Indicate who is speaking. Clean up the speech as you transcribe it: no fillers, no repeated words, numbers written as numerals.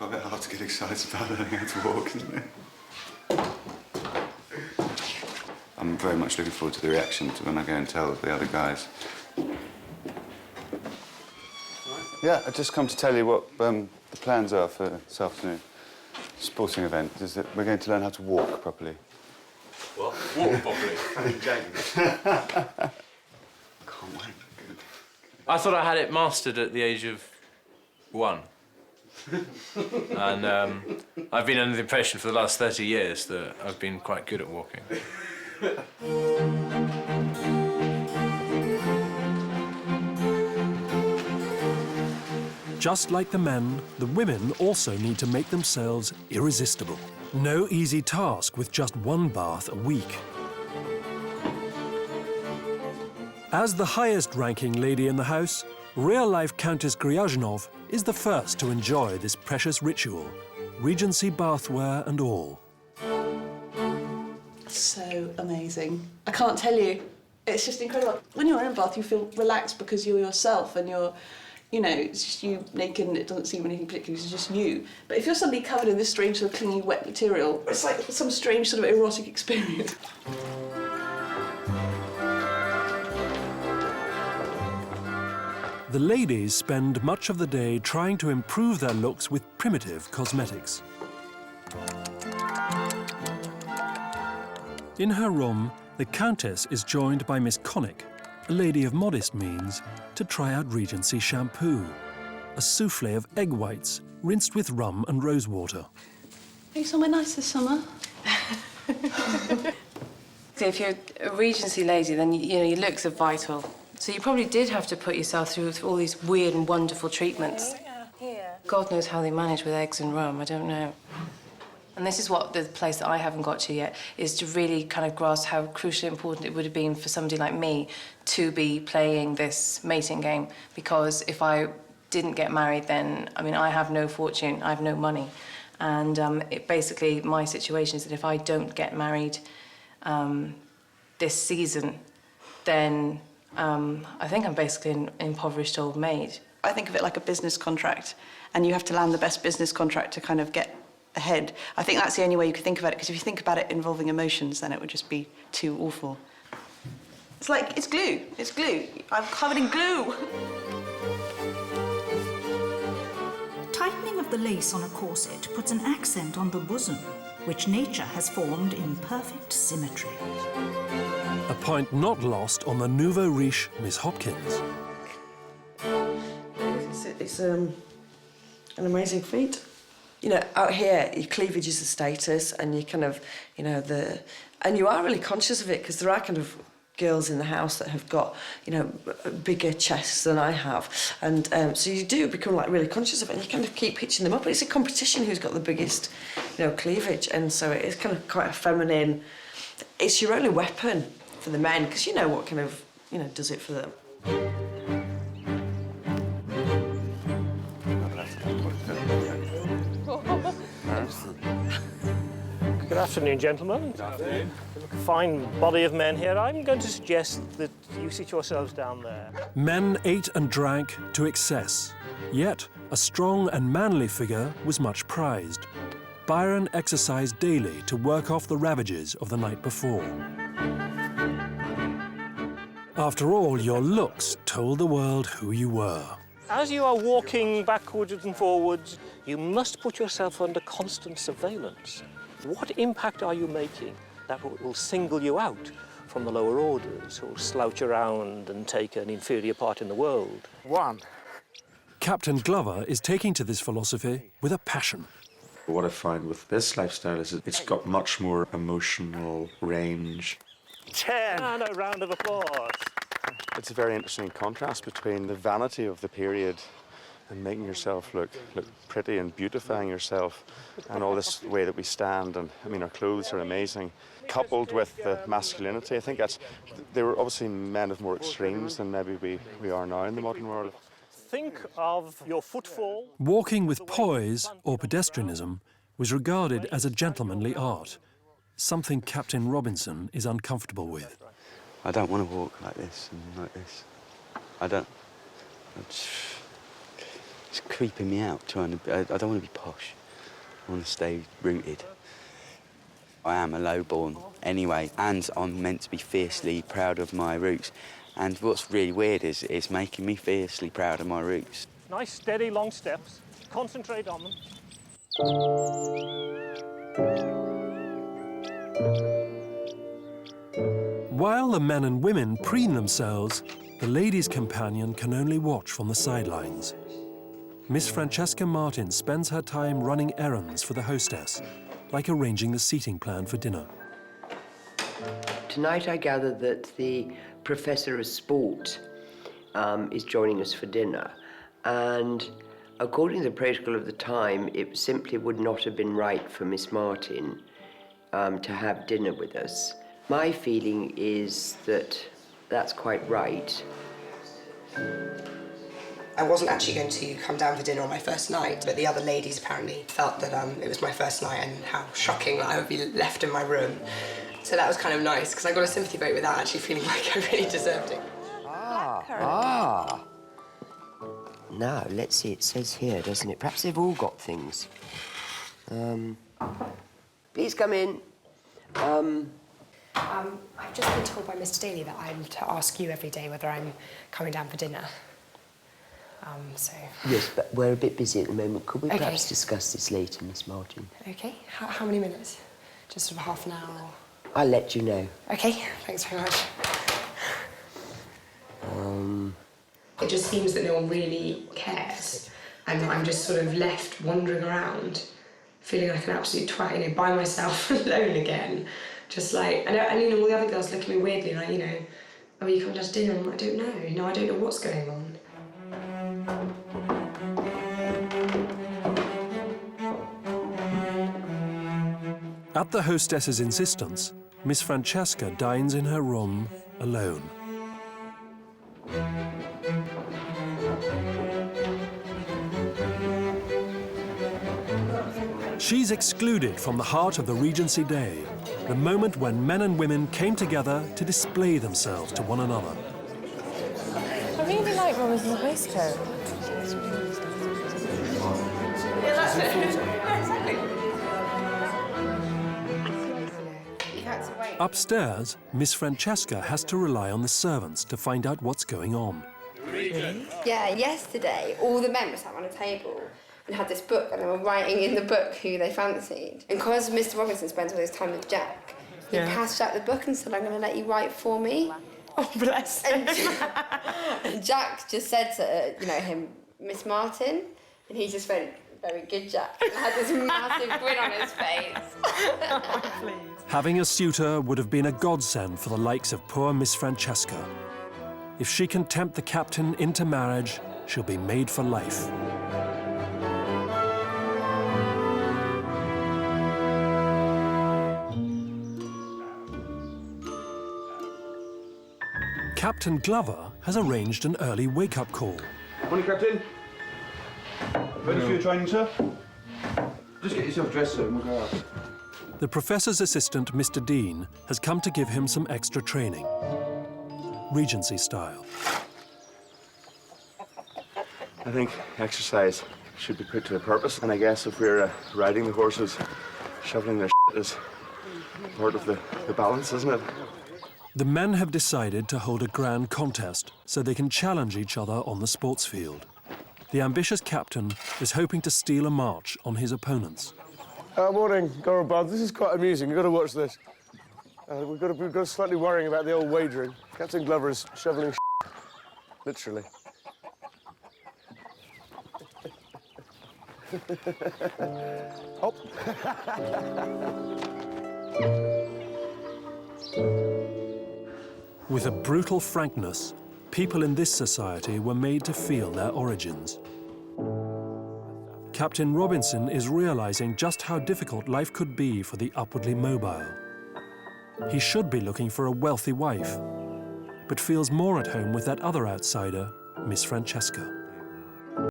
Speaker 1: quite a bit hard to get excited about learning how to walk, isn't it? I'm very much looking forward to the reaction to when I go and tell the other guys. Yeah, I've just come to tell you what the plans are for this afternoon. Sporting event is that we're going to learn how to walk properly.
Speaker 2: What? Walk properly?
Speaker 1: Can't wait.
Speaker 2: I thought I had it mastered at the age of 1. And I've been under the impression for the last 30 years that I've been quite good at walking.
Speaker 3: Just like the men, the women also need to make themselves irresistible. No easy task with just 1 bath a week. As the highest-ranking lady in the house, real-life Countess Gryazhinov is the first to enjoy this precious ritual, Regency bathware and all.
Speaker 4: So amazing. I can't tell you. It's just incredible. When you're in a bath, you feel relaxed because you're yourself and you're, you know, it's just you naked and it doesn't seem anything particular, it's just you. But if you're suddenly covered in this strange sort of clingy, wet material, it's like some strange sort of erotic experience.
Speaker 3: The ladies spend much of the day trying to improve their looks with primitive cosmetics. In her room, the Countess is joined by Miss Connick, a lady of modest means, to try out Regency shampoo, a souffle of egg whites rinsed with rum and rosewater.
Speaker 4: Are you somewhere nice this summer?
Speaker 5: So if you're a Regency lady, then you know your looks are vital. So you probably did have to put yourself through all these weird and wonderful treatments. God knows how they manage with eggs and rum, I don't know. And this is what the place that I haven't got to yet, is to really kind of grasp how crucially important it would have been for somebody like me to be playing this mating game. Because if I didn't get married then, I mean, I have no fortune, I have no money. And basically, my situation is that if I don't get married this season, then I think I'm basically an impoverished old maid.
Speaker 4: I think of it like a business contract, and you have to land the best business contract to kind of get ahead. I think that's the only way you could think about it, because if you think about it involving emotions, then it would just be too awful. It's like, it's glue. It's glue. I'm covered in glue.
Speaker 6: Tightening of the lace on a corset puts an accent on the bosom, which nature has formed in perfect symmetry.
Speaker 3: A point not lost on the nouveau riche Miss Hopkins.
Speaker 7: It's an amazing feat. You know, out here, your cleavage is a status, and you kind of, you know, and you are really conscious of it, because there are kind of girls in the house that have got, you know, bigger chests than I have, and so you do become like really conscious of it, and you kind of keep pitching them up. But it's a competition who's got the biggest, you know, cleavage, and so it is kind of quite a feminine. It's your only weapon for the men, because you know what kind of, you know, does it for them.
Speaker 8: Good afternoon, gentlemen. Good afternoon. A fine body of men here. I'm going to suggest that you sit yourselves down there.
Speaker 3: Men ate and drank to excess, yet a strong and manly figure was much prized. Byron exercised daily to work off the ravages of the night before. After all, your looks told the world who you were.
Speaker 8: As you are walking backwards and forwards, you must put yourself under constant surveillance. What impact are you making that will single you out from the lower orders who will slouch around and take an inferior part in the world?
Speaker 9: One.
Speaker 3: Captain Glover is taking to this philosophy with a passion.
Speaker 9: What I find with this lifestyle is it's got much more emotional range.
Speaker 8: 10. And a round of applause.
Speaker 9: It's a very interesting contrast between the vanity of the period and making yourself look pretty and beautifying yourself, and all this way that we stand, and I mean our clothes are amazing, coupled with the masculinity. I think they were obviously men of more extremes than maybe we are now in the modern world.
Speaker 8: Think of your footfall.
Speaker 3: Walking with poise or pedestrianism was regarded as a gentlemanly art, something Captain Robinson is uncomfortable with.
Speaker 1: I don't want to walk like this and like this. I don't.
Speaker 10: It's creeping me out, I don't want to be posh. I want to stay rooted. I am a lowborn anyway, and I'm meant to be fiercely proud of my roots. And what's really weird is it's making me fiercely proud of my roots.
Speaker 8: Nice, steady, long steps. Concentrate on them.
Speaker 3: While the men and women preen themselves, the ladies' companion can only watch from the sidelines. Miss Francesca Martin spends her time running errands for the hostess, like arranging the seating plan for dinner.
Speaker 11: Tonight I gather that the Professor of Sport is joining us for dinner, and according to the protocol of the time, it simply would not have been right for Miss Martin to have dinner with us. My feeling is that that's quite right.
Speaker 12: I wasn't actually going to come down for dinner on my first night, but the other ladies apparently felt that it was my first night and how shocking that I would be left in my room. So that was kind of nice, because I got a sympathy vote without actually feeling like I really deserved it.
Speaker 11: Now, let's see, it says here, doesn't it? Perhaps they've all got things. Please come in.
Speaker 13: I've just been told by Mr. Daly that I'm to ask you every day whether I'm coming down for dinner. So...
Speaker 11: Yes, but we're a bit busy at the moment. Could we perhaps discuss this later, Miss Martin?
Speaker 13: OK. How many minutes? Just sort of half an hour or...?
Speaker 11: I'll let you know.
Speaker 13: OK, thanks very much.
Speaker 12: It just seems that no one really cares, and that I'm just sort of left wandering around, feeling like an absolute twat, you know, by myself, alone again. Just like, and you know, all the other girls look at me weirdly, like, you know, oh, you coming down to dinner? I'm like, I don't know. You know, I don't know what's going on.
Speaker 3: At the hostess's insistence, Miss Francesca dines in her room alone. She's excluded from the heart of the Regency Day, the moment when men and women came together to display themselves to one another.
Speaker 5: I really like Robinson's waistcoat.
Speaker 12: Yeah, that's it.
Speaker 3: Upstairs, Miss Francesca has to rely on the servants to find out what's going on.
Speaker 14: Really? Yeah, yesterday all the men were sat on a table and had this book and they were writing in the book who they fancied. And because Mr. Robinson spends all his time with Jack, he passed Jack the book and said, I'm going to let you write for me.
Speaker 13: Oh, bless him.
Speaker 14: And Jack just said to, you know, him, Miss Martin, and he just went, very good, Jack, and had this massive grin on his face.
Speaker 13: Oh, please.
Speaker 3: Having a suitor would have been a godsend for the likes of poor Miss Francesca. If she can tempt the captain into marriage, she'll be made for life. Captain Glover has arranged an early wake-up call.
Speaker 1: Morning, Captain. Ready for your training, sir? Just get yourself dressed, sir, and we'll go out.
Speaker 3: The professor's assistant, Mr. Dean, has come to give him some extra training, Regency style.
Speaker 9: I think exercise should be put to a purpose, and I guess if we're riding the horses, shoveling their shit is part of the balance, isn't it?
Speaker 3: The men have decided to hold a grand contest so they can challenge each other on the sports field. The ambitious captain is hoping to steal a march on his opponents.
Speaker 15: Morning, Gora Bud. This is quite amusing. You've got to watch this. We've got to slightly worrying about the old wagering. Captain Glover is shoveling literally. Hop.
Speaker 3: With a brutal frankness, people in this society were made to feel their origins. Captain Robinson is realizing just how difficult life could be for the upwardly mobile. He should be looking for a wealthy wife, but feels more at home with that other outsider, Miss Francesca.